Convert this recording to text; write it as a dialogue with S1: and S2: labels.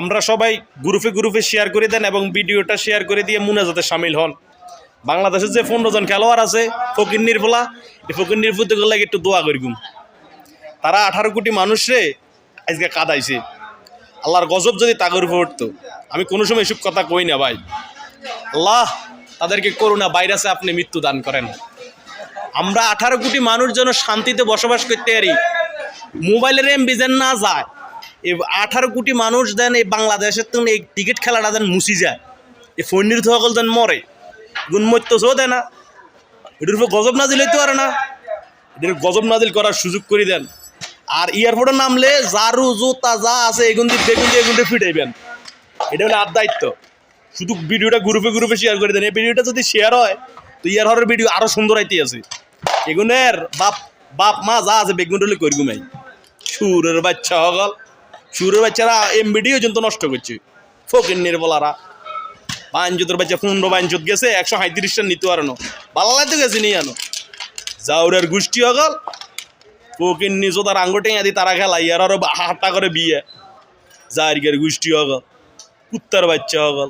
S1: আমরা সবাই গ্রুপে গ্রুপে শেয়ার করে দেন এবং ভিডিওটা শেয়ার করে দিয়ে মুনাজাতে সামিল হন। বাংলাদেশের যে 15 জন খেলোয়াড় আছে ফকিন্নির ফোলা, এই ফকিন্নির ফুতে গেলে একটু দোয়া করিগুম। তারা 18 কোটি মানুষরে আজকে কাঁদাইছে। আল্লাহর গজব যদি তাগর উপর উঠতো, আমি কোনো সময় এসব কথা কই না ভাই। আল্লাহ তাদেরকে করোনা ভাইরাসে আপনি মৃত্যু দান করেন। আমরা 18 কোটি মানুষ যেন শান্তিতে বসবাস করতে পারি, মোবাইলের এমবি যেন না যায়, এই 18 কোটি মানুষ দেন এই বাংলাদেশের তো এই ক্রিকেট খেলাটা যেন মুছি যায়, এই ফৈনির সকল যেন মরে, গুণমত্য চো দেয় না, এটার উপর গজব নাজিল হইতে পারে না, এটার গজব নাজিল করার সুযোগ করে দেন। আর এয়ারপোর্টে নামলে জারু জুতা যা আছে এগুন দিয়ে বেগুন দিয়ে এগুন দিয়ে ফিটাইবেন, এটা হলো আর দায়িত্ব। শুধু ভিডিওটা গ্রুপে গ্রুপে শেয়ার করে দেন। এই ভিডিওটা যদি শেয়ার হয় তো ইয়ার হরের ভিডিও আরো সুন্দর আইতে আছে। এগুনের বাপ বাপ মা যা আছে বেগুন হলে করগুমাই সুরের বাচ্চা হগল, সুরের বাচ্চারা এমবিডিও পর্যন্ত নষ্ট করছে। ফকিন্নির বলারা বাইনজুতের বাচ্চা 15 বাইনজুত গেছে, 137টা নিতে পারো ভালো লাগতে গেছে নিয়ে আনো জাউরের গোষ্ঠী হগল। ফকিন্নি তার আঙ্গুটে দি তারা খেলা ইয়ার আরো হাট্টা করে বিয়ে জারিগের গোষ্ঠী হগল, কুত্তার বাচ্চা হগল।